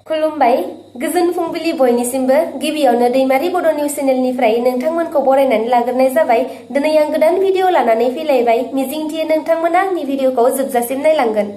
खुलुमबाय गोजोन फुंबिलि बयनिसिमबो गिबियावनो दैमारि बड' निउस चेनेलनिफ्राय नोंथांमोनखौ बरायनानै लाग्रोनाय जाबाय। दिनै आं गोदान भिडिअ लानानै फैलायबाय। मिजिंथियो नोंथांमोना आंनि भिडिअखौ जोबजासिम नायलांगोन।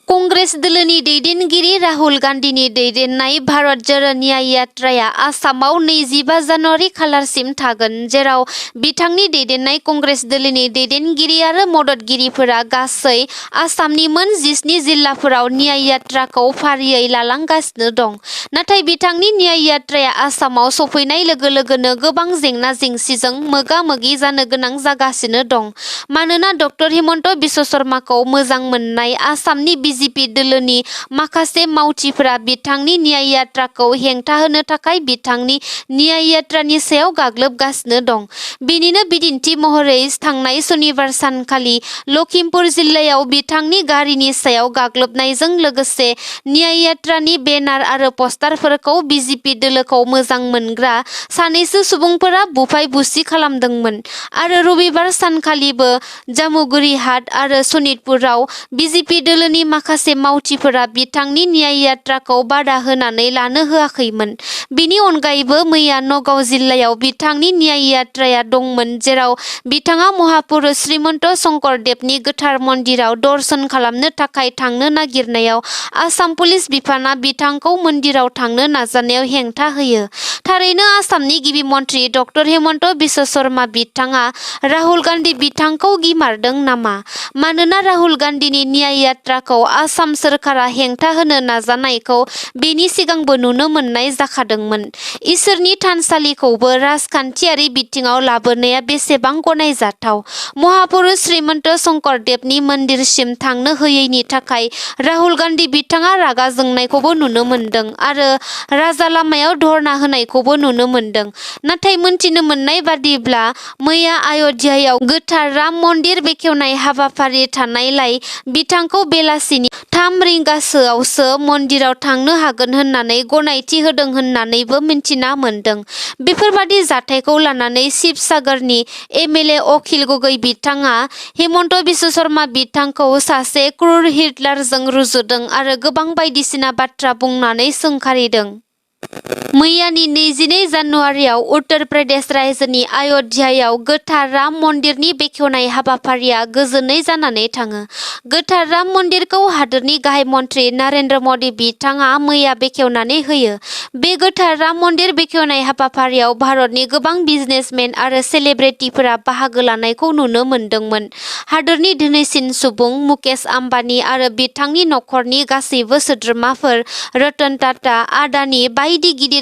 कंग्रेस दोलोनि दैदेनगिरि राहुल गान्धीनि दैदेननाय भारत जोड़ो न्याय यात्राया आसामाव 25 जानुवारि खालारसिम थागोन, जेराव बिथांनि दैदेननाय कंग्रेस दोलोनि दैदेनगिरि आरो मददगिरिफोरा गासै आसामनि मोन 17 जिल्लाफोराव न्याय यात्राखौ फारियै लालांगासिनो दं। नाथाय बिथांनि न्याय यात्राया आसामाव सफैनाय लोगो लोगोनो गोबां जेंना जेंसिजों मोगा-मोगि जानो गोनां जागासिनो दं। मानोना डक्टर हिमन्त बिश्व शर्माखौ मोजां मोननाय आसामनि बीजेपी दोलोनि माखासे मावथिफोरा बिथांनि न्याय यात्राखौ हेंथा होनो थाखाय बिथांनि न्याय यात्रानि सायाव गाग्लोबगासिनो दं। बेनिनो बिदिन्थि महरै थांनाय सनिबार सानखालि लखिमपुर जिल्लायाव बिथांनि गारिनि सायाव गाग्लोबनायजों लोगोसे न्याय यात्रानि बेनार आरो पस्टारफोरखौ बीजेपी दोलोखौ मोजां मोनग्रा सानैसो सुबुंफोरा बुफाय-बुसि खालामदोंमोन। आरो रबिबार सानखालिबो जामुगुरि हाट आरो सनितपुराव बीजेपी दोलोनि माखासे मावथिफोरा बिथांनि न्याय यात्राखौ बादा होनानै लानो होआखैमोन। बेनि अनगायैबो मैया नगाव जिल्लायाव बिथांनि न्याय यात्राया दंमोन, जेराव बिथाङा महापुरुष श्रीमन्त शंकरदेबनि गोथार मन्दिराव दर्शन खालामनो थाखाय थांनो नागिरनायाव आसाम पुलिस बिफाना बिथांखौ मन्दिराव थांनो नाजानायाव हेंथा होयो। थारैनो आसामनि गिबि मन्त्रि डक्टर हिमन्त बिश्व शर्मा बिथाङा राहुल गान्धी बिथांखौ गिमारदों नामा? मानोना राहुल गान्धीनि न्याय यात्राखौ आसाम सोरखारा हेंथा होनो नाजानायखौ बेनि सिगांबो नुनो मोननाय जाखादोंमोन। इसोरनि थानसालिखौबो राजखान्थियारि बिथिङाव लाबोनाया बेसेबां गनायजाथाव? महापुरुष श्रीमन्त शंकरदेबनि मन्दिरसिम थांनो होयैनि थाखाय राहुल गान्धी बिथाङा रागा जोंनायखौबो नुनो मोनदों आरो राजा लामायाव धरना होनायखौबो नुनो मोनदों। नाथाय मोनथिनो मोननाय बादिब्ला मैया अय'ध्यायाव गोथार राम मन्दिर बेखेवनाय हाबाफारि थानायलाय बिथांखौ बेलासिनि 3 रिंगासोआवसो मन्दिराव थांनो हागोन होननानै गनायथि होदों होननानैबो मिन्थिना मोनदों। बेफोरबादि जाथायखौ लानानै शिबसागरनि एमएलए अखिल गगৈ बिथाङा हिमन्त बिश्व शर्मा बिथांखौ सासे क्रुर हिटलारजों रुजुदों आरो गोबां बायदिसिना बाथ्रा बुंनानै सोंखारिदों। मैयानि 22 जानुवारियाव उत्तर प्रदेश रायजोनि अय'ध्यायाव गोथार राम मन्दिरनि बेखेवनाय हाबाफारिया गोजोनै जानानै थाङो। गोथार राम मन्दिरखौ हादोरनि गाहाय मन्त्रि नरेन्द्र मदि बिथाङा मैया बेखेवनानै होयो। बे गोथार राम मन्दिर बेखेवनाय हाबाफारियाव भारतनि गोबां बिजनेसमेन आरो सेलेब्रिटिफोरा बाहागो लानायखौ नुनो मोन्दोंमोन। हादोरनि धोनिसिन सुबुं मुकेश आम्बानी आरो बिथांनि नखरनि गासैबो सोद्रोमाफोर, रतन टाटा, आडानी बायदि गिदिर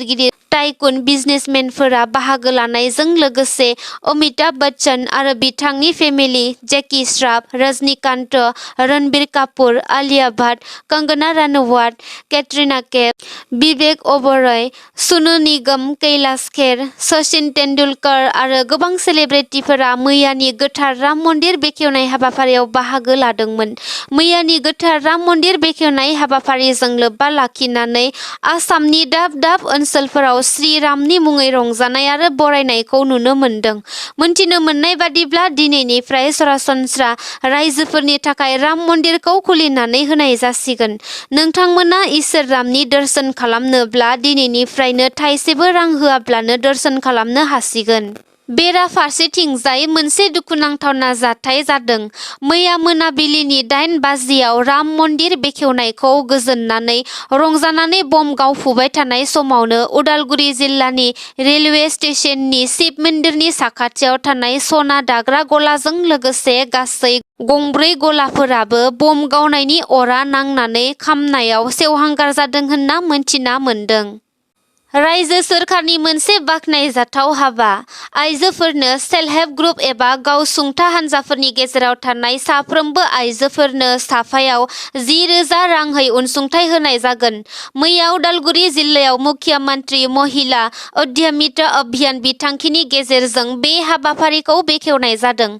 टाइकुन बिजनेसमेनफोरा बाहागो लानायजों लोगोसे अमिताभ बच्चन आरो बिथांनि फेमिलि, जेकी श्रफ, रजनीकान्त, रणबीर कापुर, आलिया भट्ट, कंगना रानावत, कैटरीना कैफ, विवेक ओबरय, सोनू निगम, कैलाश खेर, सचिन तेंदुलकर आरो गोबां सेलेब्रिटिफोरा मैयानि गोथार राम मन्दिर बेखेवनाय हाबाफारियाव बाहागो लादोंमोन। मैयानि गोथार राम मन्दिर बेखेवनाय हाबाफारिजों लोब्बा लाखिनानै आसामनि दाब दाब ओनसोलफोराव श्री रामनि मुङै रंजानाय आरो बरायनायखौ नुनो मोन्दों। मोनथिनो मोननाय बादिब्ला दिनैनिफ्राय सरासनस्रा राइजोफोरनि थाखाय राम मन्दिरखौ खुलिनानै होनाय जासिगोन। नोंथांमोना इसोर रामनि दर्शन खालामनोब्ला दिनैनिफ्रायनो थाइसेबो रां होआब्लानो दर्शन खालामनो हासिगोन। बेराफारसेथिंजाय मोनसे दुखुनांथावना जाथाय जादों। मैया मोनाबिलिनि 8 बाजियाव राम मन्दिर बेखेवनायखौ गोजोननानै रंजानानै बम गावफुबाय थानाय समावनो उदालगुरि जिल्लानि रेलवे स्टेशननि शिब मन्दिरनि साखाथियाव थानाय सना दाग्रा गलाजों लोगोसे गासै गंब्रै गलाफोराबो बम गावनायनि अरा नांनानै खामनायाव सेवहांगार जादों होनना मोनथिना मोन्दों। रायजो सोरखारनि मोनसे बाख्नायजाथाव हाबा। आइजोफोरनो सेल्फ हेल्प ग्रुप एबा गावसुंथा हानजाफोरनि गेजेराव थानाय साफ्रोमबो आइजोफोरनो साफायाव 10,000 रांहै अनसुंथाइ होनाय जागोन। मैया उदालगुरि जिल्लायाव मुख्यमन्त्री महिला उद्यमिता अभियान बिथांखिनि गेजेरजों बे हाबाफारिखौ बेखेवनाय जादों।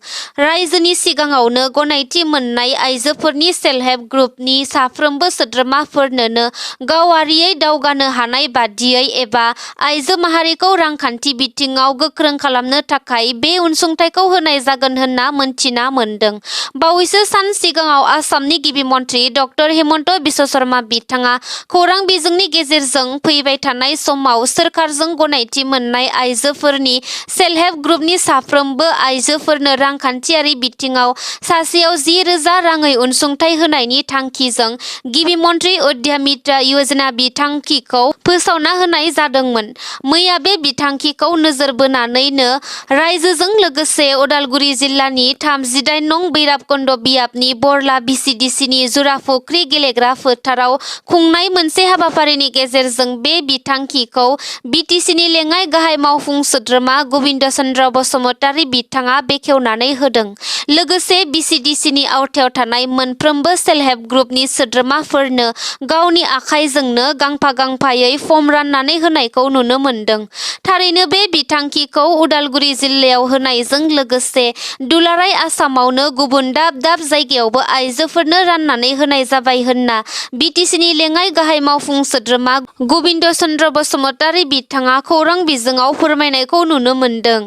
रायजोनि सिगाङावनो गनायथि मोननाय आइजोफोरनि सेल्फ हेल्प ग्रुपनि साफ्रोमबो सोद्रोमाफोरनोनो गावारियै दावगानो हानाय बादियै एबा आइजो माहारिखौ रांखान्थि बिथिङाव गोख्रों खालामनो थाखाय बे अनसुंथाइखौ होनाय जागोन होनना मोनथिना मोनदों। बावैसो सान सिगाङाव आसामनि गिबि मन्थ्रि डक्टर हेमन्त बिश्व शर्मा बिथाङा खौरां बिजोंनि गेजेरजों फैबाय थानाय समाव सोरखारजों गनायथि मोननाय आइजोफोरनि सेल्फ हेल्प ग्रुपनि साफ्रोमबो आइजोफोरनो रांखान्थियारि बिथिङाव सासेयाव 10,000 राङै अनसुंथाइ होनायनि थांखिजों गिबि मन्थ्रि उद्यमिता योजना बिथांखिखौ फोसावना होनाय जादोंमोन। मैया बे बिथांखिखौ नोजोर बोनानैनो रायजोजों लोगोसे उदालगुरि जिल्लानि 38 नं भैरबकुन्द बियाबनि बरला बिसिडिसिनि जुराफुख्रि गेलेग्रा फोथाराव खुंनाय मोनसे हाबाफारिनि गेजेरजों बे बिथांखिखौ बिटिसिनि लेङाइ गाहाय मावफुं सोद्रोमा गबिन्द चन्द्र बसुमतारी बिथाङा बेखेवनानै होदों। लोगोसे बिसिडिसिनि आवथायाव थानाय मोनफ्रोमबो सेल्फ हेल्प ग्रुपनि सोद्रोमाफोरनो गावनि आखाइजोंनो गांफा गांफायै फर्म राननानै होनायखौ नुनो मोन्दों। थारैनो बे बिथांखिखौ उदालगुरि जिल्लायाव होनायजों लोगोसे दुलाराय आसामावनो गुबुन दाब दाब जायगायावबो आइजोफोरनो राननानै होनाय जाबाय होनना बिटिसिनि लेङाइ गाहाय मावफुं सोद्रोमा गबिन्द चन्द्र बसुमतारी बिथाङा खौरां बिजोङाव फोरमायनायखौ नुनो मोन्दों।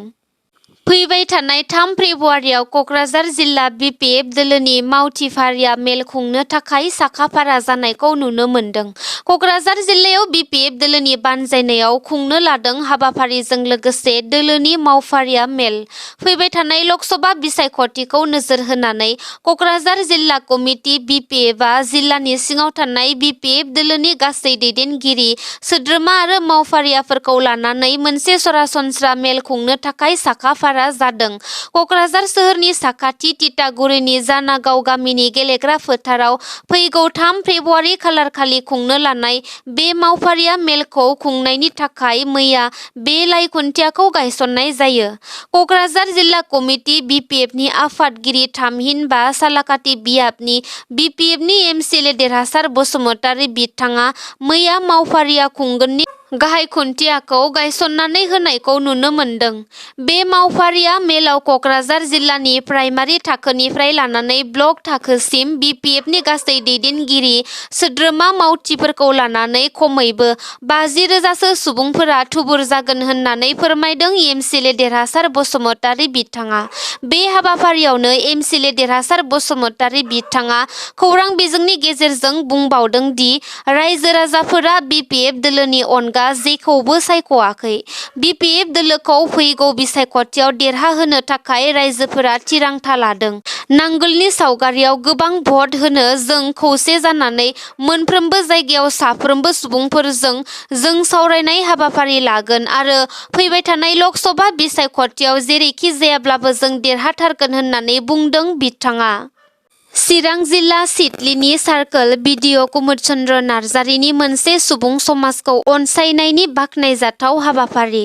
फैबाय थानाय 3 फेब्रुवारियाव कक्राझार जिल्ला बिपिएफ दोलोनि मावथिफारिया मेल खुंनो थाखाय साखाफारा जानायखौ नुनो मोन्दों। कक्राझार जिल्लायाव बिपिएफ दोलोनि बानजायनायाव खुंनो लादों हाबाफारिजों लोगोसे दोलोनि मावफारिया मेल। फैबाय थानाय लकसभा बिसायख'थिखौ नोजोर होनानै कक्राझार जिल्ला कमिटि बिपिएफआ जिल्लानि सिङाव थानाय बिपिएफ दोलोनि गासै दैदेनगिरि सोद्रोमा आरो मावफारियाफोरखौ लानानै मोनसे सरासनस्रा मेल खुंनो थाखाय साखाफारा जादों। कक्राझार सोहोरनि साखाथि तितागुरिनि जानागाव गामिनि गेलेग्रा फोथाराव फैगौ 3 फेब्रुवारि खालारखालि खुंनो लानाय बे मावफारिया मेलखौ खुंनायनि थाखाय मैया बे लाइ खुन्थियाखौ गायसननाय जायो। कक्राझार जिल्ला कमिटि बिपिएफनि आफादगिरि थामहिनबा सालाकाटि बियाबनि बिपिएफनि एमसिएलए देरहासार बसुमतारी बिथाङा मैया मावफारिया खुंगोननि गाहाय खुन्थियाखौ गायसननानै होनायखौ नुनो मोन्दों। बे मावफारिया मेलाव कक्राझार जिल्लानि प्राइमारि थाखोनिफ्राय लानानै ब्लक थाखोसिम बिपिएफनि गासै दैदेनगिरि सोद्रोमा मावथिफोरखौ लानानै खमैबो 50,000सो सुबुंफोरा थुबुर जागोन होननानै फोरमायदों एमसिएलए देरहासार बसुमतारी बिथाङा। बे हाबाफारियावनो एमसिएलए देरहासार बसुमतारी बिथाङा खौरां बिजोंनि गेजेरजों बुंबावदों दि रायजो राजाफोरा बिपिएफ दोलोनि अनगा जेखौबो सायख'वाखै। बिपिएफ दोलोखौ फैगौ बिसायख'थियाव देरहाहोनो थाखाय रायजोफोरा थिरांथा लादों। नांगोलनि सावगारियाव गोबां भट होनो जों खौसे जानानै मोनफ्रोमबो जायगायाव साफ्रोमबो सुबुंफोरजों जों सावरायनाय हाबाफारि लागोन आरो फैबाय थानाय लकसभा बिसायख'थियाव जेरैखि जायाब्लाबो जों देरहाथारगोन होननानै बुंदों बिथाङा। चिरां जिल्ला सिडलीनि सार्कोल BDO कुमुद चन्द्र नार्जारिनि मोनसे सुबुं समाजखौ अनसायनायनि बाख्नायजाथाव हाबाफारि।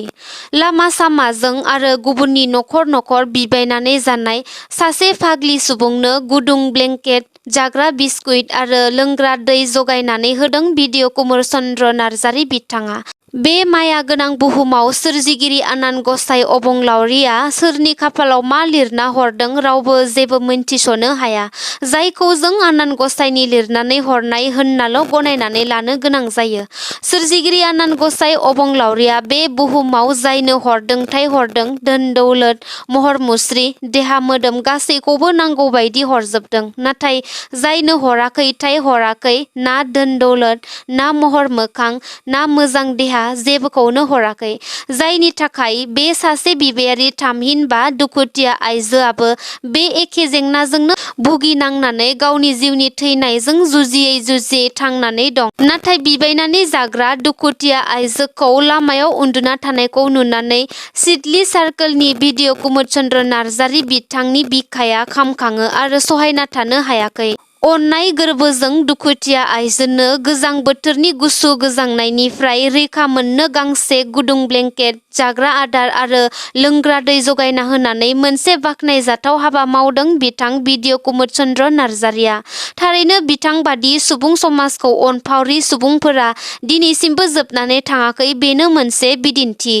लामा सामाजों आरो गुबुननि नखर नखर बिबायनानै जानाय सासे फाग्लि सुबुंनो गुदुं ब्लेंकेट, जाग्रा बिस्कुट आरो लोंग्रा दै जगायनानै होदों BDO कुमुद चन्द्र नार्जारि बिथाङा। बे माया गोनां बुहुमाव सोरजिगिरि आनान गसाइ अबंलावरिया सोरनि खाफालाव मा लिरना हरदों रावबो जेबो मोनथिस'नो हाया। जायखौ जों आनान गसाइनि लिरनानै हरनाय होननाल' गनायनानै लानो गोनां जायो। सोरजिगिरि आनान गसाइ अबंलावरिया बे बुहुमाव जायनो हरदोंथाय हरदों धोन दौलत महर मुस्रि देहा मोदोम गासैखौबो नांगौ बायदि हरजोबदों। नाथाय जायनो हराखैथाय हराखै ना धोन दौलत ना महर मोखां ना मोजां देहा जेबोखौनो हराखै। जायनि थाखाय बे सासे बिबायारि थामहिनबा दुखुथिया आइजोआबो बे एखे जेंनाजोंनो भुगिनांनानै गावनि जिउनि थैनायजों जुजियै जुजियै थांनानै दं। नाथाय बिबायनानै जाग्रा दुखुथिया आइजोखौ लामायाव उन्दुना थानायखौ नुनानै सिडली सार्कोलनि BDO कुमुद चन्द्र नार्जारि बिथांनि बिखाया खामखाङो आरो सहायना थानो हायाखै। अननाय गोरबोजों दुखुथिया आइजोनो गोजां बोथोरनि गुसु गोजांनायनिफ्राय रैखा मोननो गांसे गुदुं ब्लेंकेट, जाग्रा आदार आरो लोंग्रा दै जगायना होनानै मोनसे बाख्नायजाथाव हाबा मावदों बिथां BDO कुमुद चन्द्र नार्जारिया। थारैनो बिथां बादि सुबुं समाजखौ अनफावरि सुबुंफोरा दिनैसिमबो जोबनानै थाङाखै बेनो मोनसे बिदिन्थि।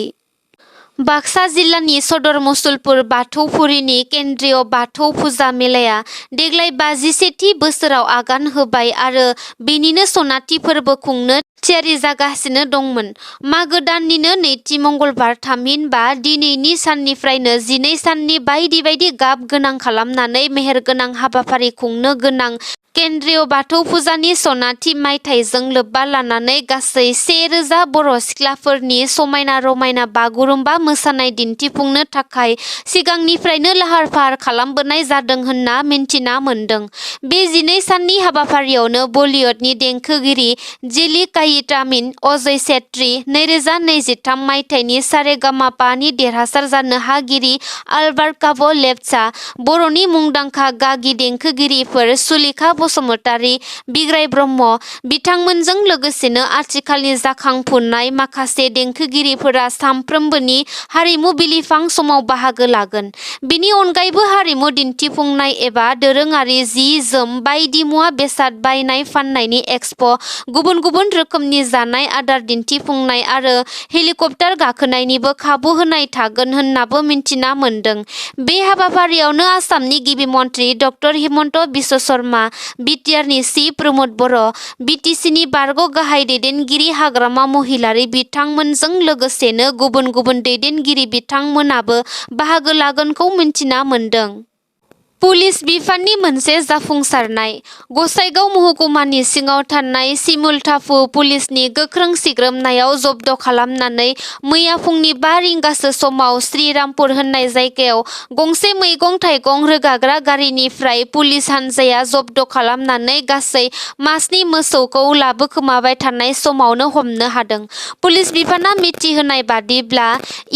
बाक्सा जिल्लानि सदर मुसलपुर बाथौफुरिनि केन्द्रीय बाथौ फुजा मेलाया देग्लाय 57थि बोसोराव आगान होबाय आरो बेनिनो सनाथि फोरबो खुंनो थियारि जागासिनो दंमोन। मागो दाननिनो नैथि मंगलबार थामहिनबा दिनैनि साननिफ्रायनो 12 साननि बायदि बायदि गाब गोनां खालामनानै मेहेर गोनां हाबाफारि खुंनो गोनां केन्द्रीय बाथौ फुजानि सनाथि मायथाइजों लोब्बा लानानै गासै 1000 बर' सिख्लाफोरनि समायना रमायना बागुरुम्बा मोसानाय दिन्थिफुंनो थाखाय सिगांनिफ्रायनो लाहार फाहार खालामबोनाय जादों होनना मिन्थिना मोन्दों। बे 12 साननि हाबाफारियावनो बलिउडनि देंखोगिरि जिली कायितामिन, अजय सेत्री, 2023 मायथाइनि सारेगामापानि देरहासार जानो हागिरि आलबार्ट काब' लेप्चा, बर'नि मुंदांखा गागि देंखोगिरिफोर सुलेखा बसुमतारी, बिग्राय ब्रह्म बिथांमोनजों लोगोसेनो आथिखालनि जाखांफुनाय माखासे देंखोगिरिफोरा सानफ्रोमबोनि हारिमु बिलिफां समाव बाहागो लागोन। बेनि अनगायैबो हारिमु दिन्थिफुंनाय एबा दोरोङारि जि जोम बायदि मुवा बेसाद बायनाय फाननायनि एक्सप', गुबुन गुबुन रोखोमनि जानाय आदार दिन्थिफुंनाय आरो हेलिकप्टार गाखोनायनिबो खाबु होनाय थागोन होननाबो मिन्थिना मोन्दों। बे हाबाफारियावनो आसामनि गिबि मन्त्रि डक्टर हिमन्त बिश्व शर्मा, बिटिआरनि चीफ प्रमद बर', बिटिसिनि बारग' गाहाय दैदेनगिरि हाग्रामा महिलारी बिथांमोनजों लोगोसेनो गुबुन गुबुन दैदेनगिरि बिथांमोनाबो बाहागो लागोनखौ मिन्थिना मोन्दों। पुलिस बिफाननि मोनसे जाफुंसारनाय। गसाइगाव महकुमानि सिङाव थानाय सिमुलटाफु पुलिसनि गोख्रों सिग्रोमनायाव जब्द खालामनानै मैया फुंनि 5 रिंगासो समाव श्रीरामपुर होननाय जायगायाव गंसे मैगं थाइगं रोगाग्रा गारिनिफ्राय पुलिस हानजाया जब्द खालामनानै गासै मास्नि मोसौखौ लाबोखोमाबाय थानाय समावनो हमनो हादों। पुलिस बिफाना मिथिहोनाय बादिब्ला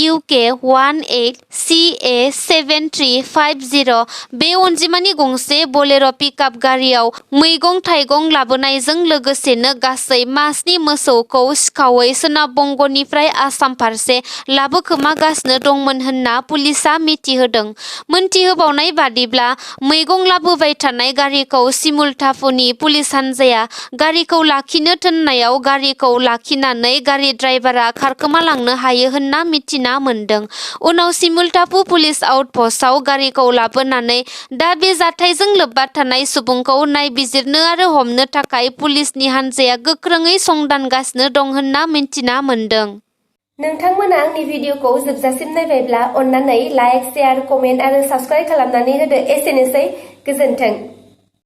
UK 18CA 7350 बे अनजिमानि गंसे बोलेर' पिकआप गारियाव मैगं थाइगं लाबोनायजों लोगोसेनो गासै मास्नि मोसौखौ सिखावै सोनाब बंगनिफ्राय आसाम फारसे लाबोखोमागासिनो दंमोन होनना पुलिसा मिथिहोदों। मोनथिहोबावनाय बादिब्ला मैगं लाबोबाय थानाय गारिखौ सिमुलटाफुनि पुलिस हानजाया गारिखौ लाखिनो थोननायाव गारिखौ लाखिनानै गारि ड्राइभारा खारखोमालांनो हायो होनना मिथिना मोन्दों। उनाव सिमुलटाफु पुलिस आउटपस्टआव गारिखौ लाबोनानै दा बे जाथायजों लोब्बा थानाय सुबुंखौ नायबिजिरनो आरो हमनो थाखाय पुलिसनि हानजाया गोख्रोङै संदानगासिनो दं होनना मिन्थिना मोन्दों। नोंथांमोना आंनि भिडिअखौ जोबजासिम नायबायब्ला अन्नानै लाइक, शेयार, कमेन्ट आरो साबस्क्राइब खालामनानै होदो। एसेनोसै, गोजोन्थों।